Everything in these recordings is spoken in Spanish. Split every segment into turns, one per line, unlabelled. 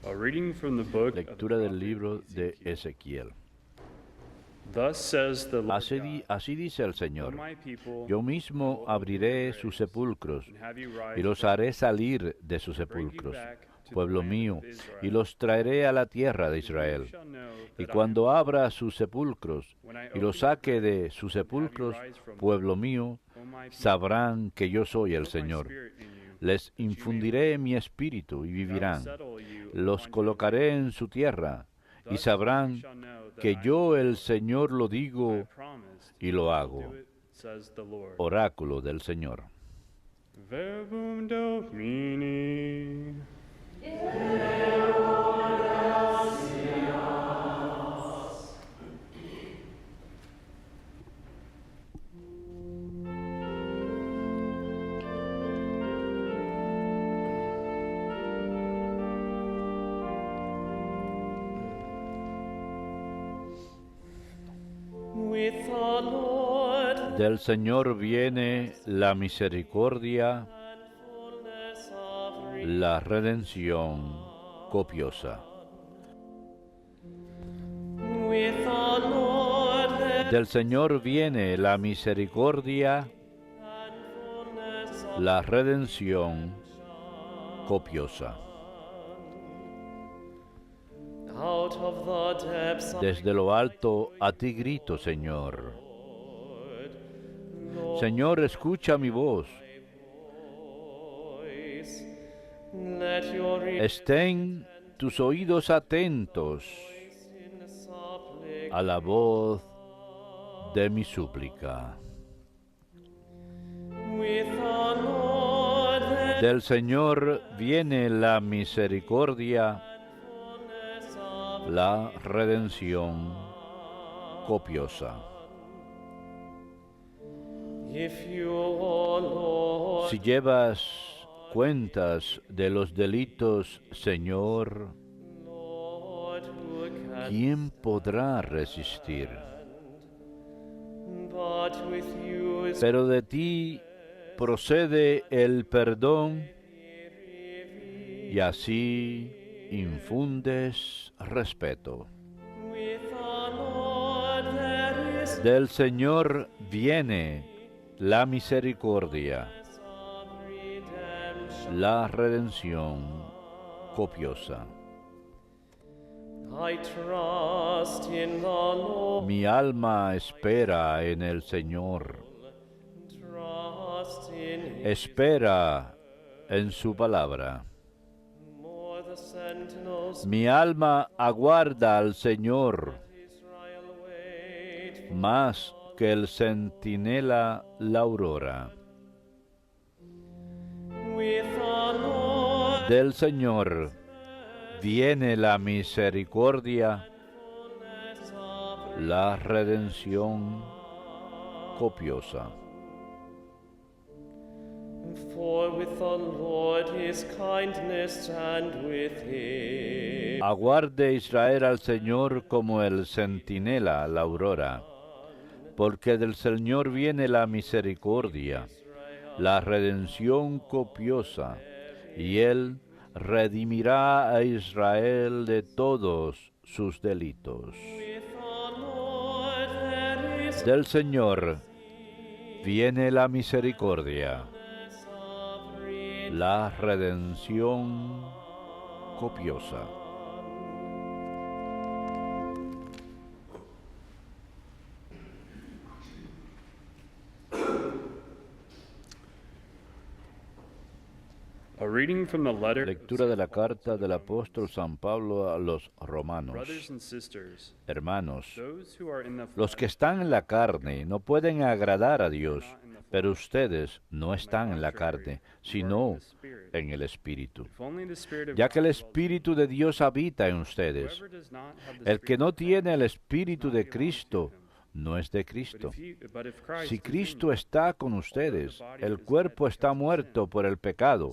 A reading from the book of the
Lectura del
prophet
libro de
Ezekiel.
Ezequiel.
Thus says the Lord God,
Así dice el
O
Señor:
my people,
Yo
I
mismo
will open
abriré
your
sus
graves
sepulcros
and have you
y
rise
los
from
haré
them,
salir de sus
and bring you
sepulcros,
back to the
pueblo
land
mío,
of
y
Israel.
los traeré a la tierra de
And you
Israel.
shall know
Y
that I am
cuando
the
abra
Lord,
sus sepulcros
when I
y los
open your
saque de
graves
sus
and have you
sepulcros,
rise from them,
pueblo mío,
O my people,
sabrán que yo soy el
put my
Señor.
spirit in you,
Les
that you may
infundiré
live,
mi espíritu y
and I will
vivirán.
settle you
Los
upon your
colocaré
land.
en su tierra y
Thus you
sabrán
shall know that
que
I am
yo
the
el
Lord.
Señor lo
I
digo
have promised,
y
and
lo
I will
hago.
do it, says the Lord.
Oráculo del Señor.
Verbum Domini.
With the Lord
Del Señor viene la misericordia,
and fullness of
la redención copiosa.
With the Lord there
Del Señor viene la misericordia,
and fullness of
la redención copiosa.
out of the depths
Desde lo alto a ti grito, Señor. Señor, escucha mi voz.
voice. Let your
Estén tus oídos atentos
voice in supplication
a la voz de mi súplica.
with the Lord there
Del Señor viene la misericordia,
fullness of
la redención copiosa.
if you, O Lord,
Si llevas cuentas de los delitos, Señor,
Lord, who can
¿quién podrá resistir?
but with you is
Pero de ti procede el perdón y así infundes respeto.
with the Lord there is
Del Señor viene la misericordia,
of redemption.
la redención copiosa.
I trust in the Lord,
Mi alma espera en el Señor,
trust in him.
espera en su palabra.
More the sentinels
Mi alma aguarda al Señor,
Israel wait.
más que el centinela la aurora.
With the Lord
Del Señor viene la misericordia,
fullness of
la redención copiosa.
for with the Lord his kindness and with him.
Aguarde Israel al Señor como el centinela la aurora, porque del Señor viene la misericordia, la redención copiosa, y Él redimirá a Israel de todos sus delitos.
With the Lord there is
Del Señor viene la misericordia,
of redemption.
la redención copiosa.
A reading from the letter
Lectura de la carta del apóstol San Pablo a los
Brothers
romanos.
and sisters,
Hermanos,
those who are in the
los que
flesh
están en la carne no pueden agradar a Dios, pero ustedes no están en la carne, sino en el Espíritu.
if only the Spirit of
Ya
God
que el
dwells in
Espíritu de Dios habita en
you,
ustedes,
whoever does not have the
el que
Spirit
no
of
tiene
Christ
el Espíritu
does
de
not belong to
Cristo
him.
no es de Cristo.
But if Christ
Si
is in
Cristo
you,
está con ustedes, el cuerpo está muerto por el pecado,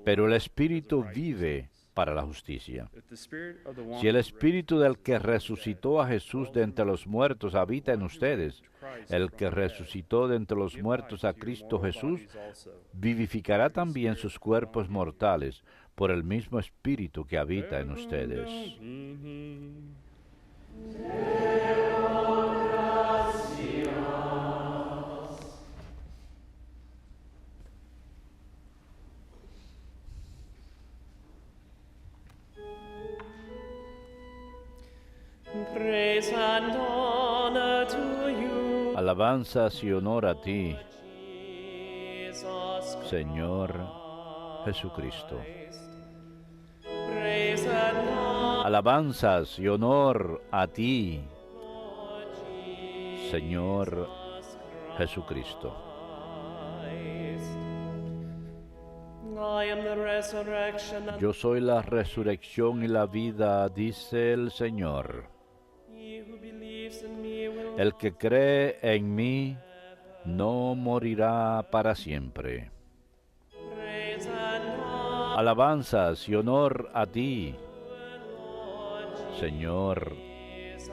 pero el Espíritu vive para la justicia.
if the Spirit of the one
Si el
who raised
Espíritu del que resucitó a Jesús de entre los muertos habita en ustedes, el que resucitó de entre los muertos a Cristo Jesús, vivificará también sus cuerpos mortales por el mismo Espíritu que habita en ustedes.
Praise and honor to you,
Alabanzas y honor a ti,
Jesus
Señor Jesucristo.
Christ. Praise and honor,
Alabanzas y honor a ti,
Jesus
Señor Jesucristo.
Christ. I am the resurrection and
Yo soy la resurrección y la vida, dice el Señor.
he who believes in me will
El que cree en mí no morirá para siempre.
praise and honor,
Alabanzas y honor a ti, Señor
Jesus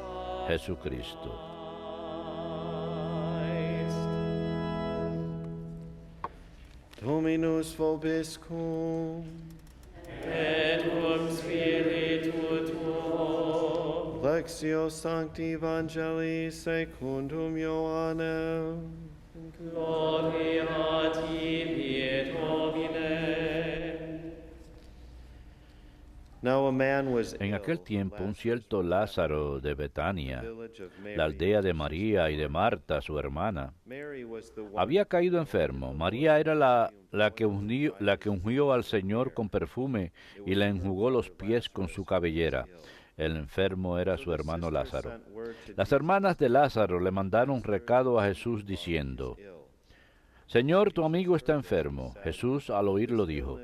Jesucristo.
Christ.
Dominus vobiscum,
Et cum spiritu tuo,
Lectio Sancti Evangelii secundum Ioannem.
gloria a tibi et Domine.
Now a man was
En aquel
ill,
tiempo un
Lazarus,
cierto Lázaro de Betania,
village of Mary,
la aldea de María y de Marta, su hermana,
Mary was the one
había caído enfermo. María era la que ungió al Señor con perfume y le enjugó los pies con su cabellera. El enfermo era su hermano Lázaro. Las hermanas de Lázaro le mandaron recado a Jesús diciendo: Señor, tu amigo está enfermo. Jesús al oírlo dijo: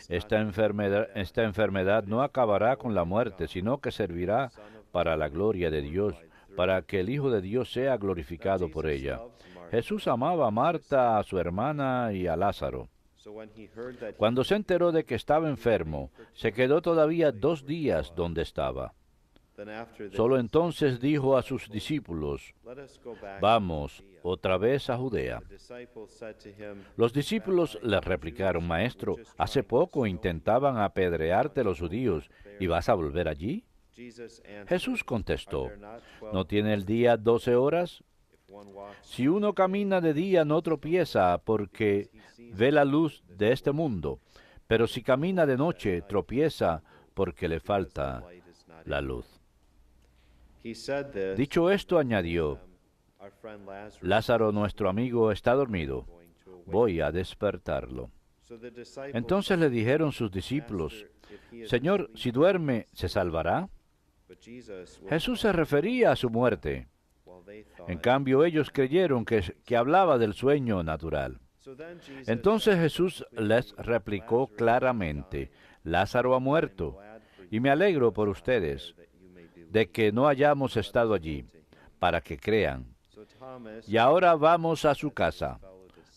Esta enfermedad no acabará con la muerte, sino que servirá para la gloria de Dios, para que el Hijo de Dios sea glorificado por ella. Jesús amaba a Marta, a su hermana y a Lázaro. Cuando se enteró de que estaba enfermo, se quedó todavía 2 días donde estaba. Solo entonces dijo a sus discípulos: Vamos otra vez a Judea. Los discípulos le replicaron: Maestro, hace poco intentaban apedrearte los judíos, ¿y vas a volver allí? Jesús contestó: ¿No tiene el día 12 horas? Si uno camina de día no tropieza porque ve la luz de este mundo, pero si camina de noche tropieza porque le falta la luz. Dicho esto, añadió: Lázaro, nuestro amigo, está dormido. Voy a despertarlo. Entonces le dijeron sus discípulos: Señor, si duerme, ¿se salvará? Jesús se refería a su muerte. En cambio, ellos creyeron que hablaba del sueño natural. Entonces Jesús les replicó claramente: Lázaro ha muerto, y me alegro por ustedes de que no hayamos estado allí, para que crean. Y ahora vamos a su casa.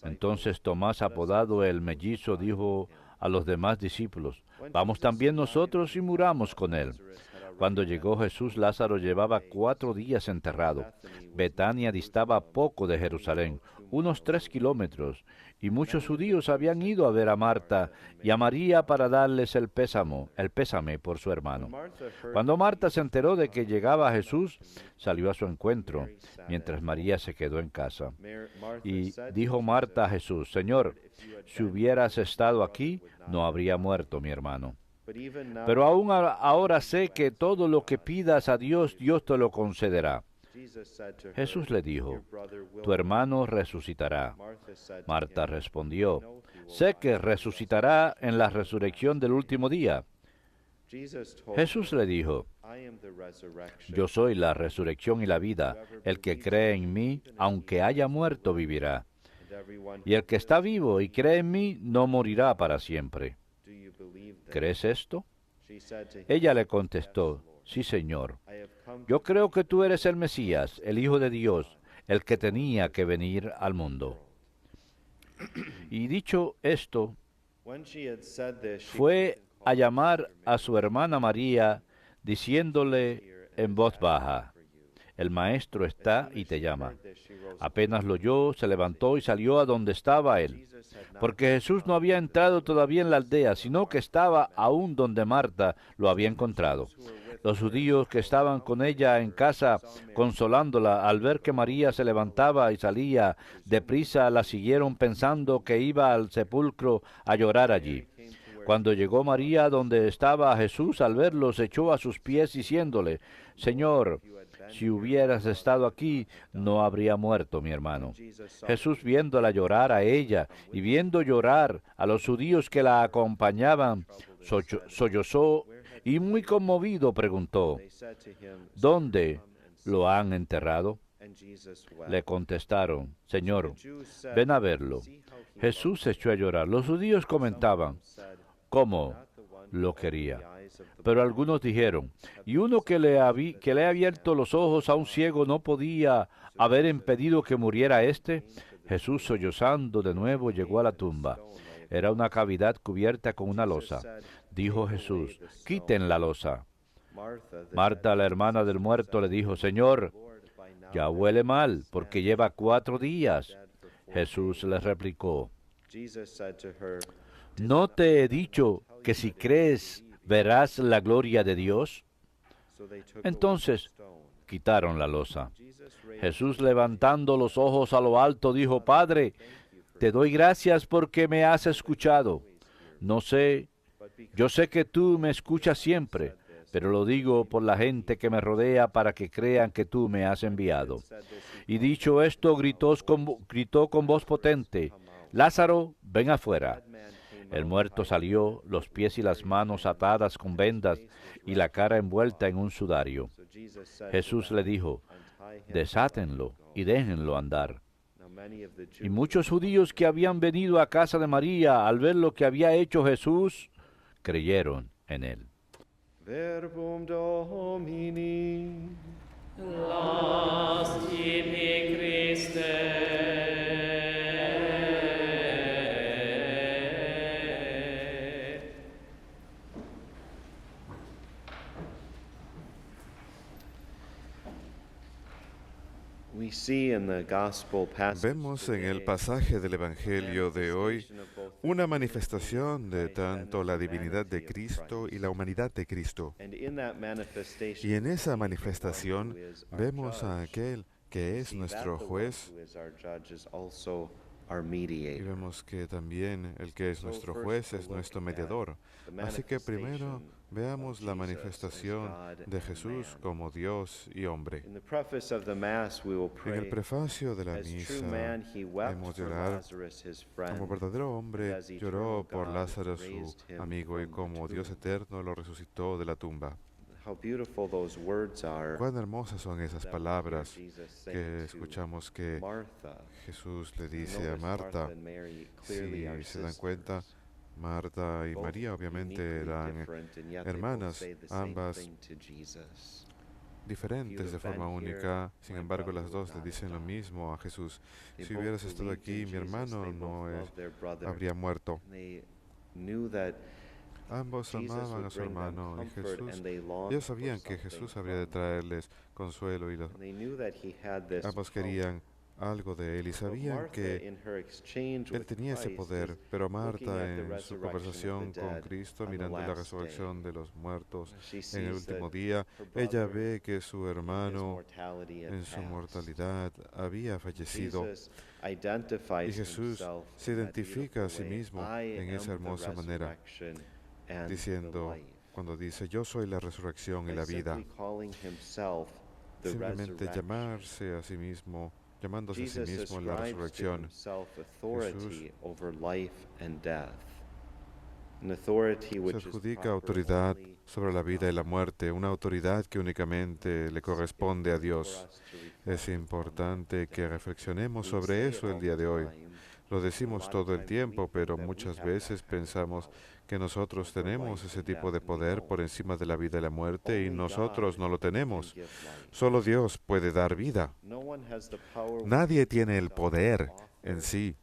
Entonces Tomás, apodado el mellizo, dijo a los demás discípulos: Vamos también nosotros y muramos con él. Cuando llegó Jesús, Lázaro llevaba 4 días enterrado. Betania distaba poco de Jerusalén, unos 3 kilómetros, y muchos judíos habían ido a ver a Marta y a María para darles el pésame por su hermano. Cuando Marta se enteró de que llegaba Jesús, salió a su encuentro, mientras María se quedó en casa. Y dijo Marta a Jesús: Señor, si hubieras estado aquí, no habría muerto mi hermano. Pero aún ahora sé que todo lo que pidas a Dios, Dios te lo concederá. Jesús le dijo: Tu hermano resucitará. Marta respondió: Sé que resucitará en la resurrección del último día. Jesús le dijo: Yo soy la resurrección y la vida. El que cree en mí, aunque haya muerto, vivirá. Y el que está vivo y cree en mí, no morirá para siempre. ¿Crees esto? Ella le contestó: Sí, Señor. Yo creo que tú eres el Mesías, el Hijo de Dios, el que tenía que venir al mundo. Y dicho esto, fue a llamar a su hermana María, diciéndole en voz baja: el maestro está y te llama. Apenas lo oyó, se levantó y salió a donde estaba él, porque Jesús no había entrado todavía en la aldea, sino que estaba aún donde Marta lo había encontrado. Los judíos que estaban con ella en casa, consolándola, al ver que María se levantaba y salía deprisa, la siguieron pensando que iba al sepulcro a llorar allí. Cuando llegó María donde estaba Jesús, al verlo, se echó a sus pies diciéndole: Señor, si hubieras estado aquí, no habría muerto mi hermano. Jesús, viéndola llorar a ella y viendo llorar a los judíos que la acompañaban, sollozó y muy conmovido preguntó: ¿Dónde lo han enterrado? Le contestaron: Señor, ven a verlo. Jesús se echó a llorar. Los judíos comentaban: ¿cómo lo quería? Pero algunos dijeron: ¿y uno que le ha abierto los ojos a un ciego no podía haber impedido que muriera éste? Jesús, sollozando de nuevo, llegó a la tumba. Era una cavidad cubierta con una losa. Dijo Jesús: quiten la losa. Marta, la hermana del muerto, le dijo: Señor, ya huele mal, porque lleva 4 días. Jesús le replicó: ¿no te he dicho que si crees verás la gloria de Dios? Entonces quitaron la losa. Jesús, levantando los ojos a lo alto, dijo: Padre, te doy gracias porque me has escuchado. Yo sé que tú me escuchas siempre, pero lo digo por la gente que me rodea para que crean que tú me has enviado. Y dicho esto, gritó con voz potente: Lázaro, ven afuera. El muerto salió, los pies y las manos atadas con vendas y la cara envuelta en un sudario. Jesús le dijo: desátenlo y déjenlo andar. Y muchos judíos que habían venido a casa de María, al ver lo que había hecho Jesús, creyeron en él.
Verbum Domini.
Last tibi Christe.
Vemos en el pasaje del Evangelio de hoy una manifestación de tanto la divinidad de Cristo y la humanidad de Cristo. Y en esa manifestación vemos a aquel que es nuestro juez y vemos que también el que es nuestro juez es nuestro mediador. Así que primero veamos la manifestación de Jesús como Dios y hombre. En el prefacio de la misa hemos de orar: como verdadero hombre lloró por Lázaro su amigo y como Dios eterno lo resucitó de la tumba. Cuán hermosas son esas palabras que escuchamos que Jesús le dice a Marta. Si se dan cuenta, Marta y María obviamente eran hermanas, ambas diferentes de forma única. Sin embargo, las dos le dicen lo mismo a Jesús: si hubieras estado aquí, mi hermano no habría muerto. Ambos amaban a su hermano y Jesús. Ellos sabían que Jesús habría de traerles consuelo y ambos querían algo de él y sabían que él tenía ese poder. Pero Marta, en su conversación con Cristo, mirando la resurrección de los muertos en el último día, ella ve que su hermano en su mortalidad había fallecido. Y Jesús se identifica a sí mismo en esa hermosa manera, diciendo, cuando dice: yo soy la resurrección y la vida, simplemente llamándose a sí mismo la resurrección. Jesús se adjudica autoridad sobre la vida y la muerte, una autoridad que únicamente le corresponde a Dios. Es importante que reflexionemos sobre eso el día de hoy. Lo decimos todo el tiempo, pero muchas veces pensamos que nosotros tenemos ese tipo de poder por encima de la vida y la muerte, y nosotros no lo tenemos. Solo Dios puede dar vida. Nadie tiene el poder en sí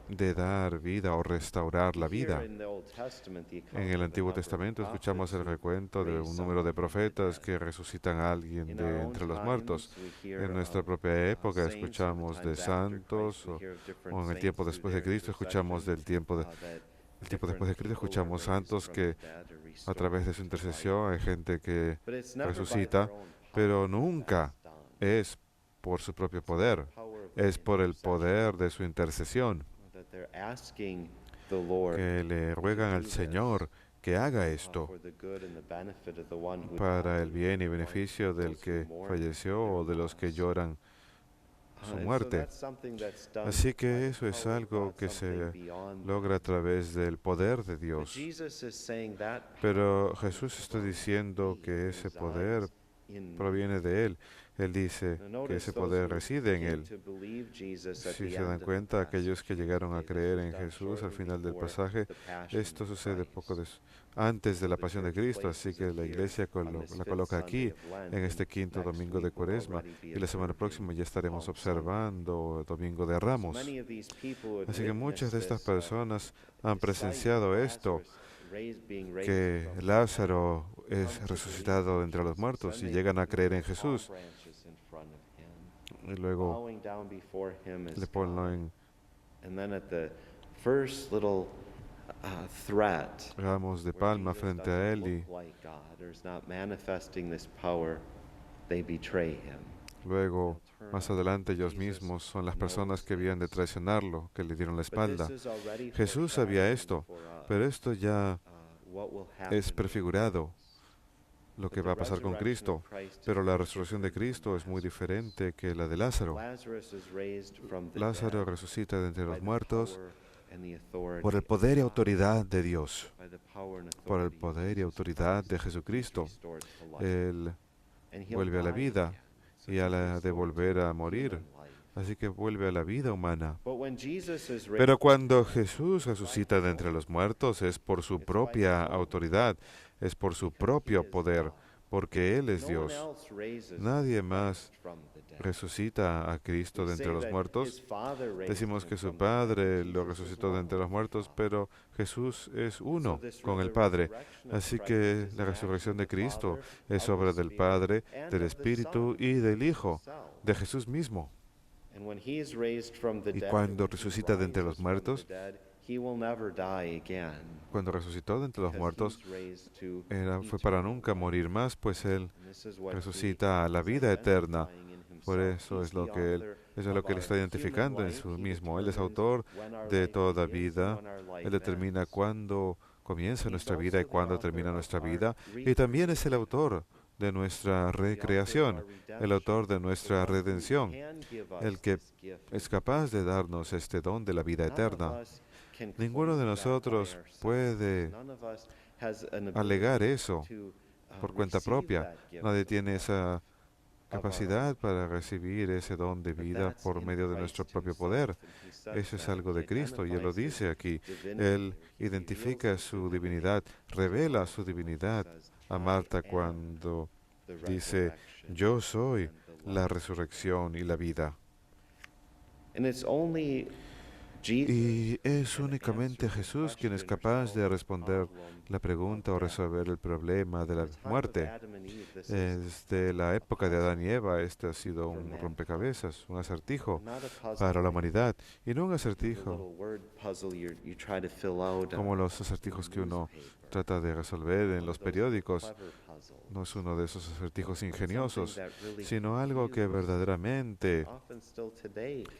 de dar vida o restaurar la vida. En el Antiguo Testamento escuchamos el recuento de un número de profetas que resucitan a alguien de entre los muertos. En nuestra propia época escuchamos de santos, o en el tiempo después de Cristo escuchamos el tiempo después de Cristo escuchamos santos que a través de su intercesión hay gente que resucita, pero nunca es por su propio poder, es por el poder de su intercesión, que le ruegan al Señor que haga esto para el bien y beneficio del que falleció o de los que lloran su muerte. Así que eso es algo que se logra a través del poder de Dios. Pero Jesús está diciendo que ese poder proviene de Él. Él dice que ese poder reside en Él. Si se dan cuenta, aquellos que llegaron a creer en Jesús al final del pasaje, esto sucede antes de la pasión de Cristo, así que la iglesia la coloca aquí, en este quinto domingo de Cuaresma, y la semana próxima ya estaremos observando el Domingo de Ramos. Así que muchas de estas personas han presenciado esto, que Lázaro es resucitado entre los muertos y llegan a creer en Jesús. Y luego le ponen ramos de palma frente a él y luego, más adelante, ellos mismos son las personas que habían de traicionarlo, que le dieron la espalda. Jesús sabía esto, pero esto ya es prefigurado, lo que va a pasar con Cristo. Pero la resurrección de Cristo es muy diferente que la de Lázaro. Lázaro resucita de entre los muertos por el poder y autoridad de Dios, por el poder y autoridad de Jesucristo. Él vuelve a la vida y a la de volver a morir. Así que vuelve a la vida humana. Pero cuando Jesús resucita de entre los muertos es por su propia autoridad, es por su propio poder, porque Él es Dios. Nadie más resucita a Cristo de entre los muertos. Decimos que su Padre lo resucitó de entre los muertos, pero Jesús es uno con el Padre. Así que la resurrección de Cristo es obra del Padre, del Espíritu y del Hijo, de Jesús mismo. Y cuando resucita de entre los muertos, cuando resucitó de entre los muertos, fue para nunca morir más, pues Él resucita a la vida eterna. Por eso es lo que Él está identificando en sí mismo. Él es autor de toda vida. Él determina cuándo comienza nuestra vida y cuándo termina nuestra vida. Y también es el autor de nuestra recreación, el autor de nuestra redención, el que es capaz de darnos este don de la vida eterna. Ninguno de nosotros puede alegar eso por cuenta propia. Nadie tiene esa capacidad para recibir ese don de vida por medio de nuestro propio poder. Eso es algo de Cristo y Él lo dice aquí. Él identifica su divinidad, revela su divinidad a Marta cuando dice, yo soy la resurrección y la vida. Y es únicamente Jesús quien es capaz de responder la pregunta o resolver el problema de la muerte. Desde la época de Adán y Eva, este ha sido un rompecabezas, un acertijo para la humanidad, y no un acertijo como los acertijos que uno trata de resolver en los periódicos. No es uno de esos acertijos ingeniosos, sino algo que verdaderamente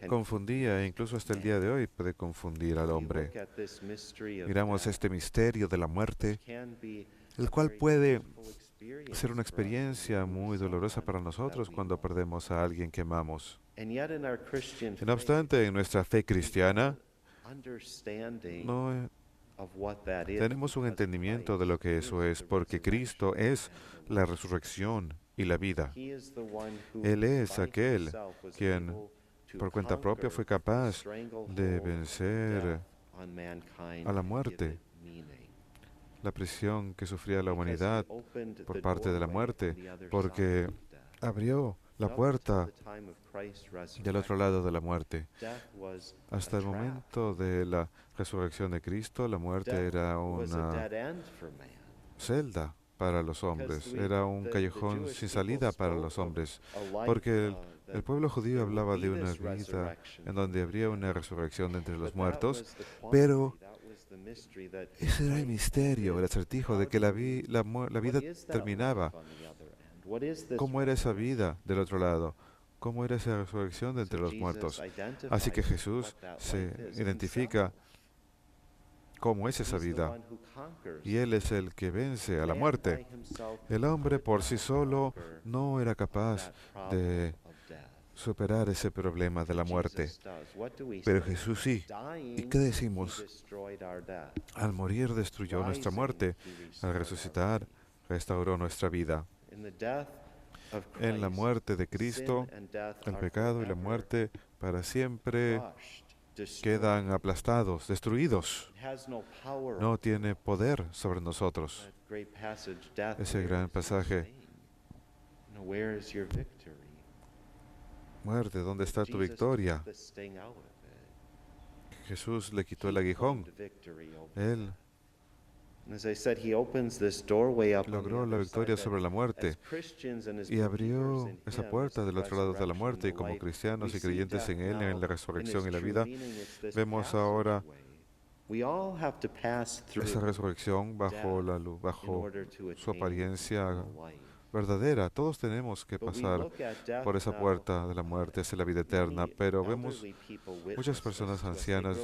confundía, e incluso hasta el día de hoy puede confundir al hombre. Miramos este misterio de la muerte, el cual puede ser una experiencia muy dolorosa para nosotros cuando perdemos a alguien que amamos. No obstante, en nuestra fe cristiana, tenemos un entendimiento de lo que eso es, porque Cristo es la resurrección y la vida. Él es aquel quien, por cuenta propia, fue capaz de vencer a la muerte, la prisión que sufría la humanidad por parte de la muerte, porque abrió la puerta del otro lado de la muerte. Hasta el momento de la resurrección de Cristo, la muerte era una celda para los hombres, era un callejón sin salida para los hombres, porque el pueblo judío hablaba de una vida en donde habría una resurrección de entre los muertos, pero ese era el misterio, el acertijo de que la vida terminaba. ¿Cómo era esa vida del otro lado? ¿Cómo era esa resurrección de entre los muertos? Así que Jesús se identifica cómo es esa vida. Y Él es el que vence a la muerte. El hombre por sí solo no era capaz de superar ese problema de la muerte. Pero Jesús sí. ¿Y qué decimos? Al morir destruyó nuestra muerte. Al resucitar, restauró nuestra vida. En la muerte de Cristo, el pecado y la muerte para siempre quedan aplastados, destruidos. No tiene poder sobre nosotros. Ese gran pasaje. Muerte, ¿dónde está tu victoria? Jesús le quitó el aguijón. Él logró la victoria sobre la muerte y abrió esa puerta del otro lado de la muerte, y como cristianos y creyentes en Él, en la resurrección y la vida, vemos ahora esa resurrección bajo su apariencia verdadera. Todos tenemos que pasar por esa puerta de la muerte hacia la vida eterna, pero vemos muchas personas ancianas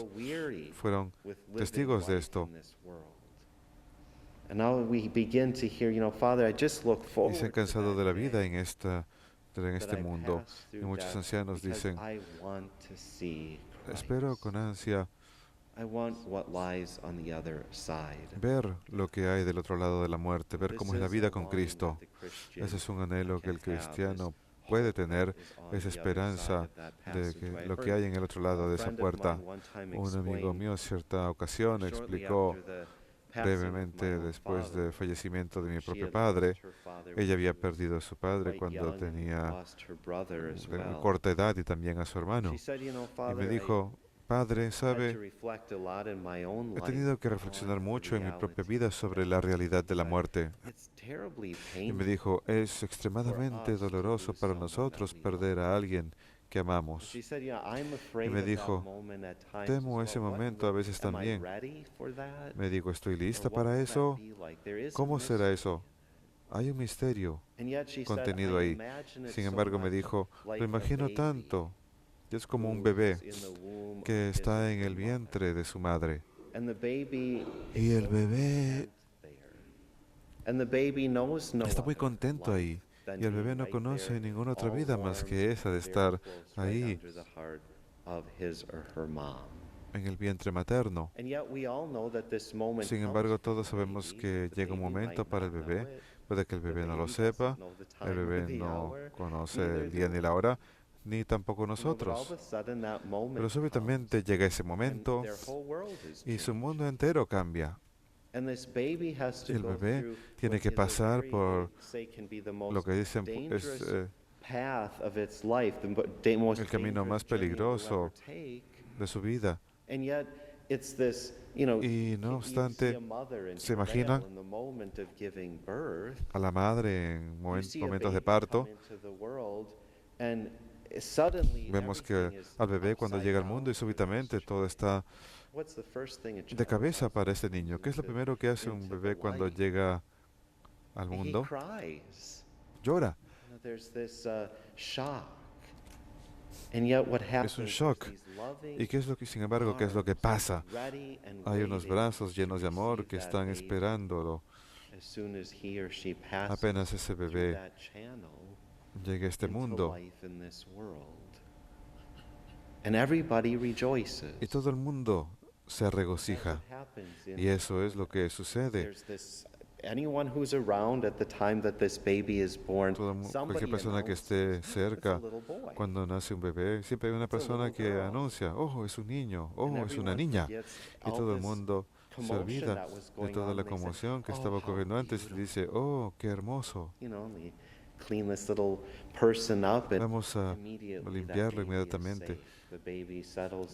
fueron testigos de esto. Y se han cansado de la vida en este mundo. Y muchos ancianos dicen, espero con ansia ver lo que hay del otro lado de la muerte, ver cómo es la vida con Cristo. Ese es un anhelo que el cristiano puede tener, esa esperanza de que lo que hay en el otro lado de esa puerta. Un amigo mío en cierta ocasión explicó brevemente, después del fallecimiento de mi propio padre, ella había perdido a su padre cuando tenía corta edad, y también a su hermano. Y me dijo, Padre, sabe, he tenido que reflexionar mucho en mi propia vida sobre la realidad de la muerte. Y me dijo, es extremadamente doloroso para nosotros perder a alguien que amamos. Y me dijo, temo ese momento a veces también. Me dijo, ¿estoy lista para eso? ¿Cómo será eso? Hay un misterio contenido ahí. Sin embargo, me dijo, lo imagino tanto. Es como un bebé que está en el vientre de su madre. Y el bebé está muy contento ahí. Y el bebé no conoce ninguna otra vida más que esa de estar ahí en el vientre materno. Sin embargo, todos sabemos que llega un momento para el bebé. Puede que el bebé no lo sepa, el bebé no conoce el día ni la hora, ni tampoco nosotros. Pero súbitamente llega ese momento y su mundo entero cambia. El bebé tiene que pasar por lo que dicen es el camino más peligroso de su vida. Y no obstante, se imaginan a la madre en momentos de parto. Vemos que al bebé cuando llega al mundo y súbitamente todo está de cabeza para este niño. ¿Qué es lo primero que hace un bebé cuando llega al mundo? Llora. Es un shock. ¿Y qué es lo que, sin embargo, qué es lo que pasa? Hay unos brazos llenos de amor que están esperándolo. Apenas ese bebé llegue a este mundo. Y todo el mundo se regocija. Y eso es lo que sucede. Cualquier persona que esté cerca cuando nace un bebé, siempre hay una persona que anuncia, oh, es un niño, oh, es una niña. Y todo el mundo se olvida de toda la conmoción que estaba ocurriendo antes y dice, oh, qué hermoso. Vamos a limpiarlo inmediatamente.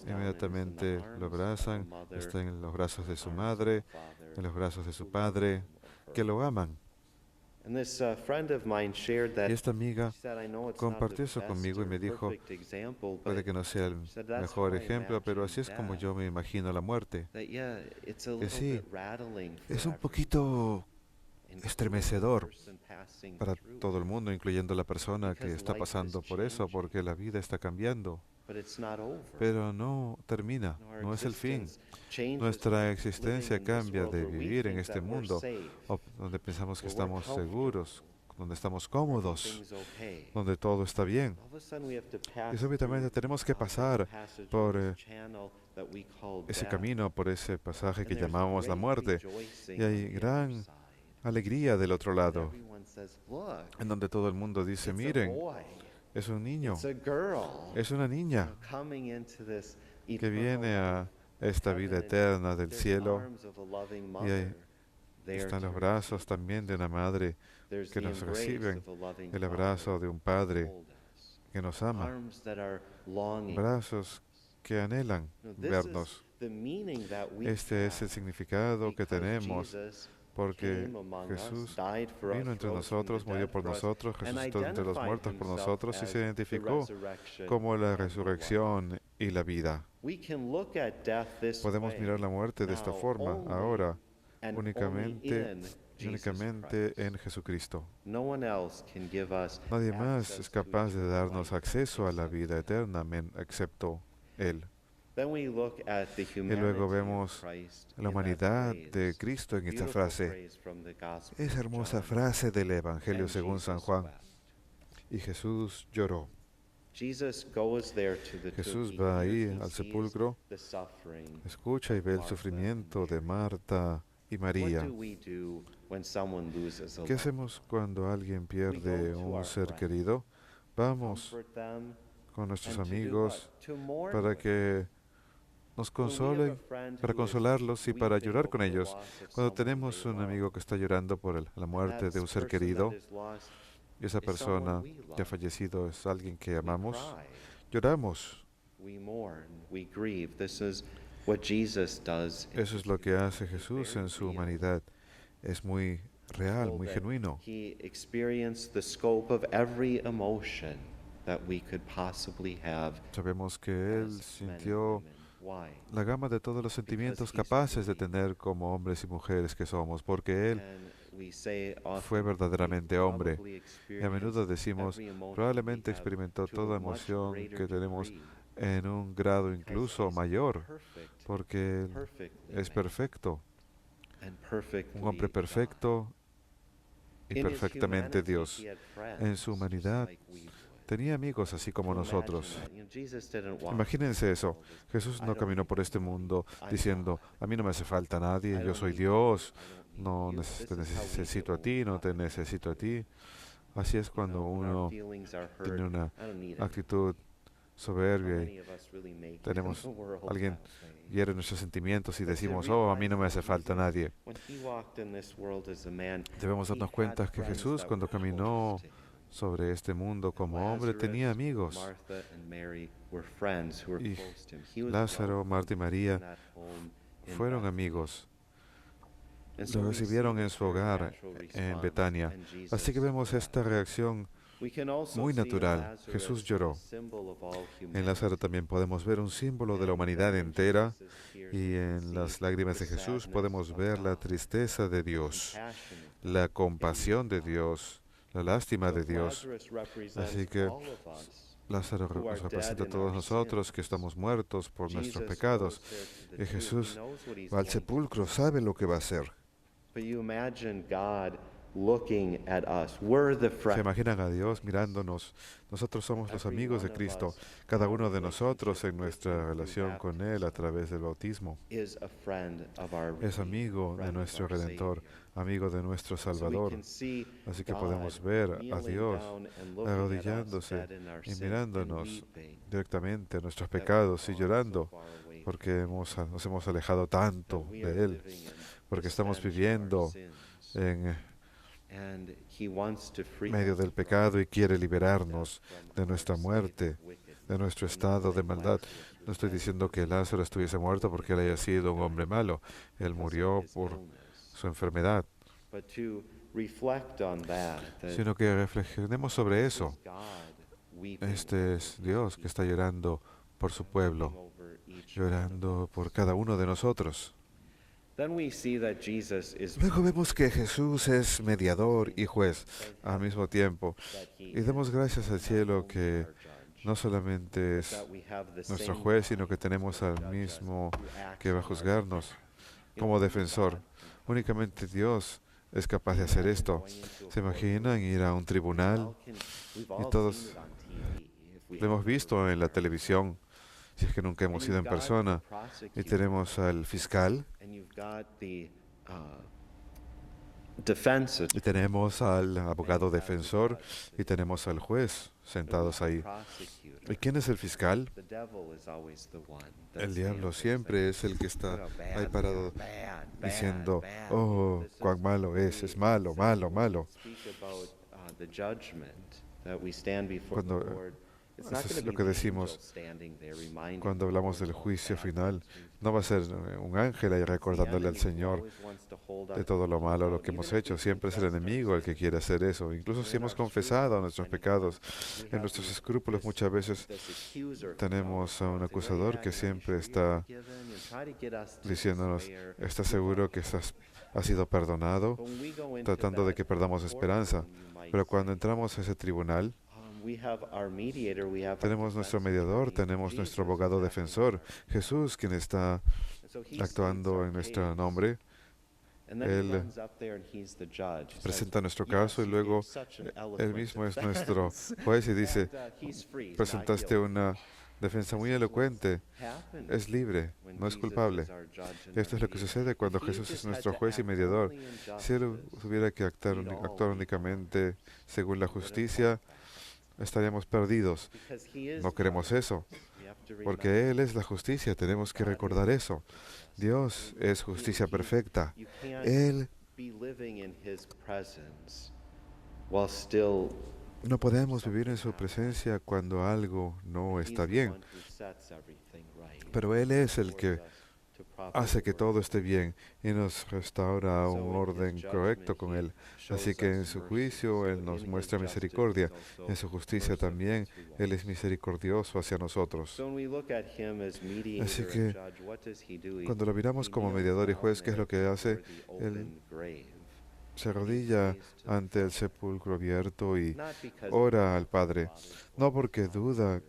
Inmediatamente lo abrazan, está en los brazos de su madre, en los brazos de su padre, que lo aman. Y esta amiga compartió eso conmigo y me dijo, puede que no sea el mejor ejemplo, pero así es como yo me imagino la muerte. Que sí, es un poquito estremecedor para todo el mundo, incluyendo la persona que está pasando por eso, porque la vida está cambiando. Pero no termina, no es el fin. Nuestra existencia cambia de vivir en este mundo donde pensamos que estamos seguros, donde estamos cómodos, donde todo está bien. Y súbitamente tenemos que pasar por ese camino, por ese pasaje que llamamos la muerte. Y hay gran alegría del otro lado, en donde todo el mundo dice, miren, es un niño, es una niña que viene a esta vida eterna del cielo, y ahí están los brazos también de una madre que nos reciben, el abrazo de un padre que nos ama, brazos que anhelan vernos. Este es el significado que tenemos, porque Jesús vino entre nosotros, murió por nosotros, resucitó entre los muertos por nosotros y se identificó como la resurrección y la vida. Podemos mirar la muerte de esta forma ahora, únicamente en Jesucristo. Nadie más es capaz de darnos acceso a la vida eterna, excepto Él. Y luego vemos la humanidad de Cristo en esta frase, esa hermosa frase del Evangelio según San Juan. Y Jesús lloró. Jesús va ahí al sepulcro, escucha y ve el sufrimiento de Marta y María. ¿Qué hacemos cuando alguien pierde un ser querido? Vamos con nuestros amigos para que nos consolen, para consolarlos y para llorar con ellos. Cuando tenemos un amigo que está llorando por la muerte de un ser querido, y esa persona que ha fallecido es alguien que amamos, lloramos. Eso es lo que hace Jesús en su humanidad. Es muy real, muy genuino. Sabemos que Él sintió la gama de todos los sentimientos capaces de tener como hombres y mujeres que somos, porque Él fue verdaderamente hombre. Y a menudo decimos, probablemente experimentó toda emoción que tenemos en un grado incluso mayor, porque Él es perfecto, un hombre perfecto y perfectamente Dios. En su humanidad tenía amigos así como nosotros. Imagínense eso. Jesús no caminó por este mundo diciendo, a mí no me hace falta nadie, yo soy Dios, no te necesito a ti, no te necesito a ti. Así es cuando uno tiene una actitud soberbia y alguien hiere nuestros sentimientos y decimos, oh, a mí no me hace falta nadie. Debemos darnos cuenta que Jesús, cuando caminó sobre este mundo como hombre, tenía amigos. Y Lázaro, Marta y María fueron amigos. Lo recibieron en su hogar en Betania. Así que vemos esta reacción muy natural. Jesús lloró. En Lázaro también podemos ver un símbolo de la humanidad entera, y en las lágrimas de Jesús podemos ver la tristeza de Dios, la compasión de Dios, la lástima de Dios. Así que Lázaro nos representa a todos nosotros que estamos muertos por nuestros pecados. Y Jesús va al sepulcro, sabe lo que va a hacer. ¿Se imaginan a Dios mirándonos? Nosotros somos los amigos de Cristo. Cada uno de nosotros en nuestra relación con Él a través del bautismo es amigo de nuestro Redentor, amigo de nuestro Salvador. Así que podemos ver a Dios arrodillándose y mirándonos directamente a nuestros pecados y llorando porque nos hemos alejado tanto de Él, porque estamos viviendo en medio del pecado y quiere liberarnos de nuestra muerte, de nuestro estado de maldad. No estoy diciendo que Lázaro estuviese muerto porque él haya sido un hombre malo. Él murió por su enfermedad. Sino que reflexionemos sobre eso. Este es Dios que está llorando por su pueblo, llorando por cada uno de nosotros. Luego vemos que Jesús es mediador y juez al mismo tiempo. Y damos gracias al cielo que no solamente es nuestro juez, sino que tenemos al mismo que va a juzgarnos como defensor. Únicamente Dios es capaz de hacer esto. ¿Se imaginan ir a un tribunal? Y todos lo hemos visto en la televisión, si es que nunca hemos ido en persona. Y tenemos al fiscal, y tenemos al abogado defensor, y tenemos al juez sentados ahí. ¿Y quién es el fiscal? El diablo siempre es el que está ahí parado diciendo, oh, cuán malo es malo, malo, malo. Eso es lo que decimos cuando hablamos del juicio final. No va a ser un ángel ahí recordándole al Señor de todo lo malo, lo que hemos hecho. Siempre es el enemigo el que quiere hacer eso. Incluso si hemos confesado nuestros pecados, en nuestros escrúpulos muchas veces tenemos a un acusador que siempre está diciéndonos, ¿estás seguro que has sido perdonado? Tratando de que perdamos esperanza. Pero cuando entramos a ese tribunal, tenemos nuestro mediador, tenemos nuestro abogado defensor, Jesús, quien está actuando en nuestro nombre. Él presenta nuestro caso y luego Él mismo es nuestro juez y dice, presentaste una defensa muy elocuente, es libre, no es culpable. Esto es lo que sucede cuando Jesús es nuestro juez y mediador. Si Él tuviera que actuar únicamente según la justicia, estaríamos perdidos. No queremos eso, porque Él es la justicia, tenemos que recordar eso. Dios es justicia perfecta. Él no podemos vivir en su presencia cuando algo no está bien, pero Él es el que hace que todo esté bien y nos restaura un orden correcto con Él. Así que en su juicio Él nos muestra misericordia. En su justicia también Él es misericordioso hacia nosotros. Así que cuando lo miramos como mediador y juez, ¿qué es lo que hace? Él se arrodilla ante el sepulcro abierto y ora al Padre. No porque duda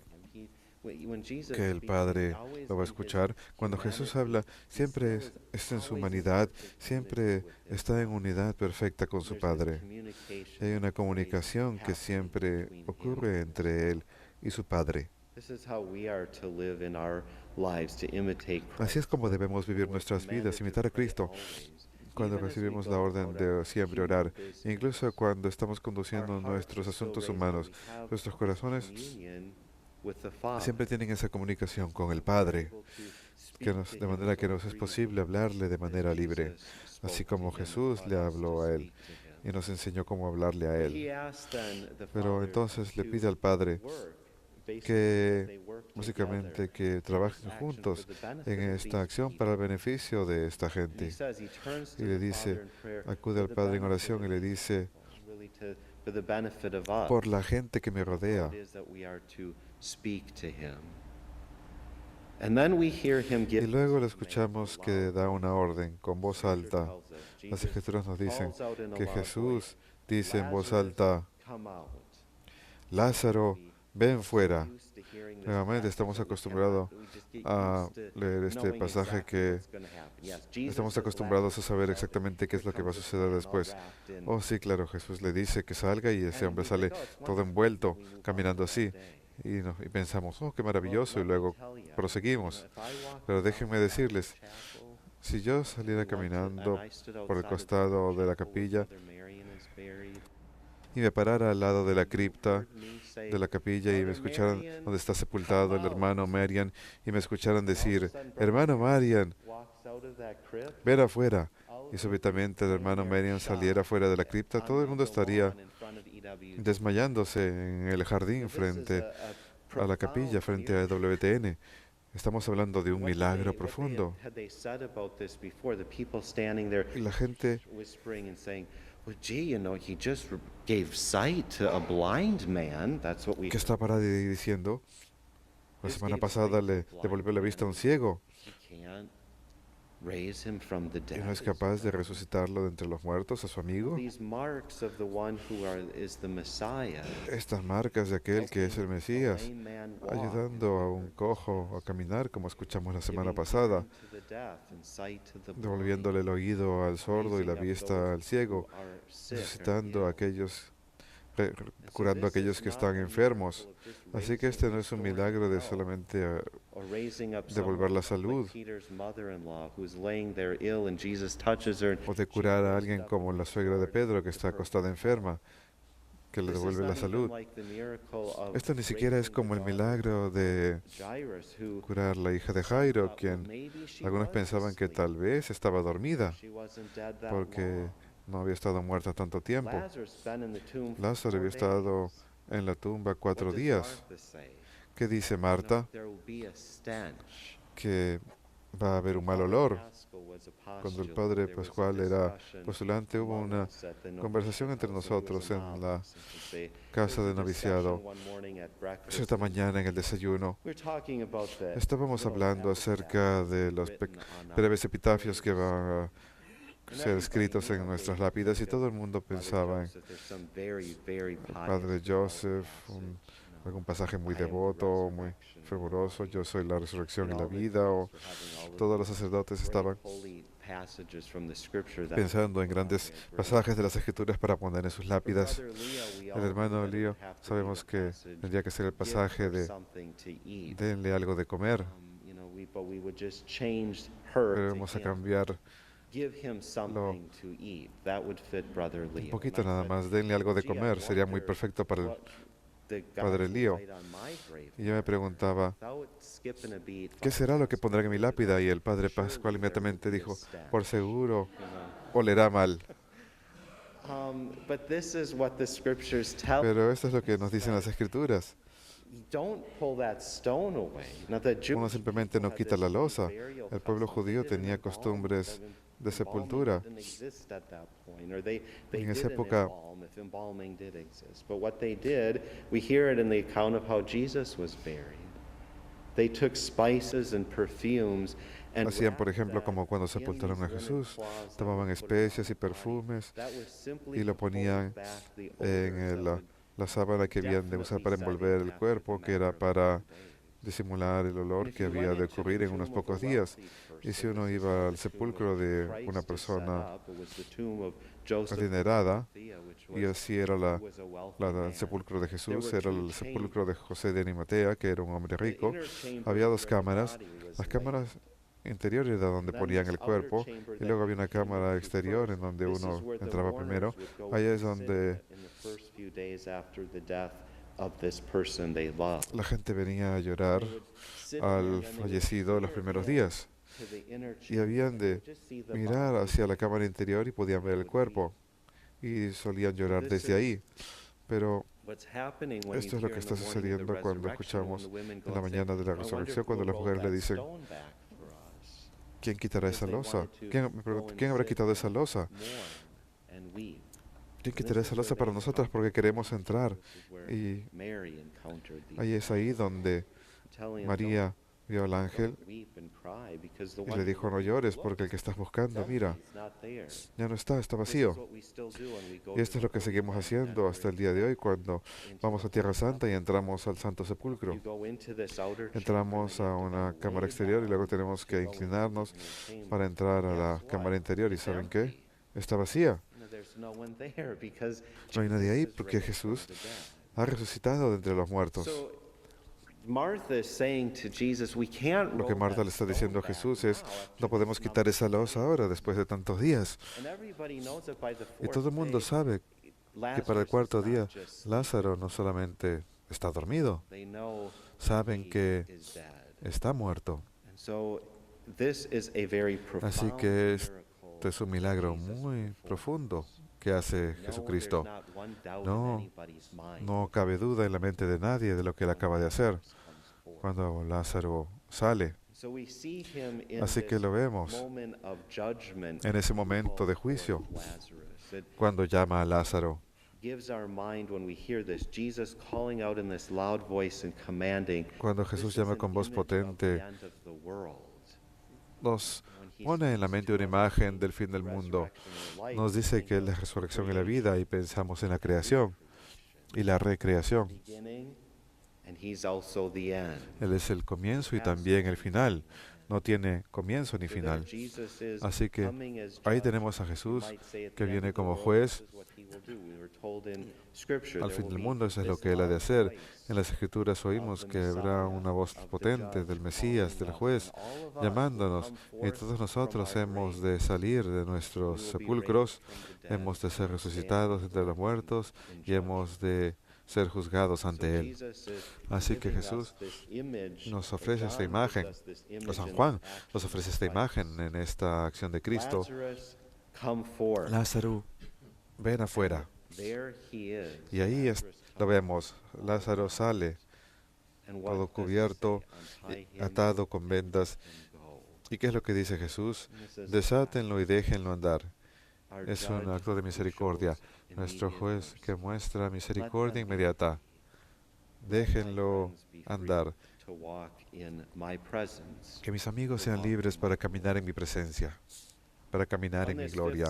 que el Padre lo va a escuchar. Cuando Jesús habla, siempre está en su humanidad, siempre está en unidad perfecta con su Padre. Hay una comunicación que siempre ocurre entre Él y su Padre. Así es como debemos vivir nuestras vidas, imitar a Cristo. Cuando recibimos la orden de siempre orar, incluso cuando estamos conduciendo nuestros asuntos humanos, nuestros corazones siempre tienen esa comunicación con el Padre, de manera que nos es posible hablarle de manera libre, así como Jesús le habló a Él y nos enseñó cómo hablarle a Él. Pero entonces le pide al Padre que, básicamente, que trabajen juntos en esta acción para el beneficio de esta gente. Y le dice, acude al Padre en oración y le dice, por la gente que me rodea. Y luego le escuchamos que da una orden con voz alta. Las Escrituras nos dicen que Jesús dice en voz alta, Lázaro, ven fuera. Nuevamente estamos acostumbrados a leer este pasaje que estamos acostumbrados a saber exactamente qué es lo que va a suceder después. Oh, sí, claro, Jesús le dice que salga y ese hombre sale todo envuelto, caminando así. Y pensamos, oh, qué maravilloso, y luego proseguimos. Pero déjenme decirles, si yo saliera caminando por el costado de la capilla y me parara al lado de la cripta de la capilla y me escucharan donde está sepultado el hermano Marian y me escucharan decir, hermano Marian, ven afuera, y súbitamente el hermano Marian saliera fuera de la cripta, todo el mundo estaría desmayándose en el jardín frente a la capilla, frente a WTN. Estamos hablando de un milagro profundo. Y la gente que está parada y diciendo, la semana pasada le devolvió la vista a un ciego y no es capaz de resucitarlo de entre los muertos a su amigo. Estas marcas de aquel que es el Mesías, ayudando a un cojo a caminar, como escuchamos la semana pasada, devolviéndole el oído al sordo y la vista al ciego, resucitando a aquellos, curando a aquellos que están enfermos. Así que este no es un milagro de solamente devolver la salud o de curar a alguien como la suegra de Pedro que está acostada enferma, que le devuelve la salud. Esto ni siquiera es como el milagro de curar la hija de Jairo, quien algunos pensaban que tal vez estaba dormida porque no había estado muerta tanto tiempo. Lázaro había estado en la tumba 4 días. ¿Qué dice Marta? Que va a haber un mal olor. Cuando el padre Pascual era postulante, hubo una conversación entre nosotros en la casa de noviciado. Esta mañana en el desayuno estábamos hablando acerca de los breves epitafios que van a ser escritos en nuestras lápidas y todo el mundo pensaba en el padre Joseph, algún pasaje muy devoto, muy fervoroso, yo soy la resurrección y la vida, o todos los sacerdotes estaban pensando en grandes pasajes de las Escrituras para poner en sus lápidas. El hermano Leo, sabemos que tendría que ser el pasaje de denle algo de comer, pero vamos a cambiar un poquito nada más, denle algo de comer, sería muy perfecto para el padre Leo. Y yo me preguntaba, ¿qué será lo que pondrán en mi lápida? Y el padre Pascual inmediatamente dijo, por seguro, olerá mal. Pero esto es lo que nos dicen las Escrituras. Uno simplemente no quita la losa. El pueblo judío tenía costumbres de sepultura. En esa época, hacían, por ejemplo, como cuando sepultaron a Jesús, tomaban especias y perfumes y lo ponían en la sábana que habían de usar para envolver el cuerpo, que era para disimular el olor que había de ocurrir en unos pocos días. Y si uno iba al sepulcro de una persona adinerada, y así era el sepulcro de Jesús, era el sepulcro de José de Arimatea, que era un hombre rico, había 2 cámaras. Las cámaras interiores de donde ponían el cuerpo, y luego había una cámara exterior en donde uno entraba primero. Allá es donde la gente venía a llorar al fallecido los primeros días y habían de mirar hacia la cámara interior y podían ver el cuerpo y solían llorar desde ahí. Pero esto es lo que está sucediendo cuando escuchamos en la mañana de la resurrección, cuando las mujeres le dicen, ¿quién quitará esa losa? ¿Quién habrá quitado esa losa? ¿Quién quitará esa losa para nosotras porque queremos entrar? Y ahí es ahí donde María vio al ángel y le dijo, no llores porque el que estás buscando, mira, ya no está, está vacío. Y esto es lo que seguimos haciendo hasta el día de hoy cuando vamos a Tierra Santa y entramos al Santo Sepulcro. Entramos a una cámara exterior y luego tenemos que inclinarnos para entrar a la cámara interior. ¿Y saben qué? Está vacía. No hay nadie ahí porque Jesús ha resucitado de entre los muertos. Lo que Marta le está diciendo a Jesús es, no podemos quitar esa losa ahora, después de tantos días. Y todo el mundo sabe que para el 4.º día, Lázaro no solamente está dormido, saben que está muerto. Así que Este es un milagro muy profundo que hace Jesucristo. No cabe duda en la mente de nadie de lo que Él acaba de hacer cuando Lázaro sale. Así que lo vemos en ese momento de juicio, cuando llama a Lázaro. Cuando Jesús llama con voz potente, nos pone en la mente una imagen del fin del mundo. Nos dice que es la resurrección y la vida, y pensamos en la creación y la recreación. Él es el comienzo y también el final. No tiene comienzo ni final. Así que ahí tenemos a Jesús que viene como juez al fin del mundo. Eso es lo que Él ha de hacer. En las Escrituras oímos que habrá una voz potente del Mesías, del juez, llamándonos. Y todos nosotros hemos de salir de nuestros sepulcros, hemos de ser resucitados entre los muertos y hemos de ser juzgados ante Él. Así que Jesús nos ofrece esta imagen, o San Juan nos ofrece esta imagen en esta acción de Cristo. Lázaro, ven afuera. Y ahí lo vemos. Lázaro sale, todo cubierto, atado con vendas. ¿Y qué es lo que dice Jesús? Desátenlo y déjenlo andar. Es un acto de misericordia. Nuestro juez que muestra misericordia inmediata. Déjenlo andar. Que mis amigos sean libres para caminar en mi presencia, para caminar en mi gloria.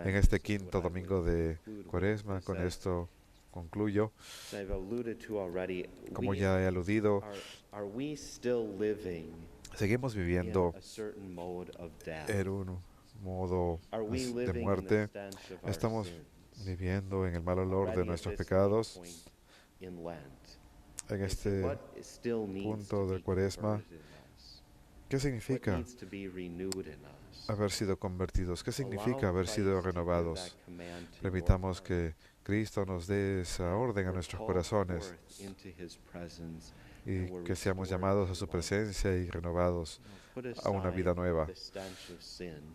En este quinto domingo de Cuaresma, con esto concluyo. Como ya he aludido, seguimos viviendo en un modo de muerte. Estamos viviendo en el mal olor de nuestros pecados. En este punto de Cuaresma, ¿qué significa haber sido convertidos? ¿Qué significa haber sido renovados? Permitamos que Cristo nos dé esa orden a nuestros corazones y que seamos llamados a su presencia y renovados a una vida nueva.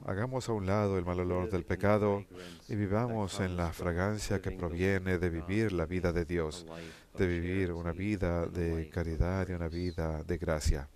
Hagamos a un lado el mal olor del pecado y vivamos en la fragancia que proviene de vivir la vida de Dios, de vivir una vida de caridad y una vida de gracia.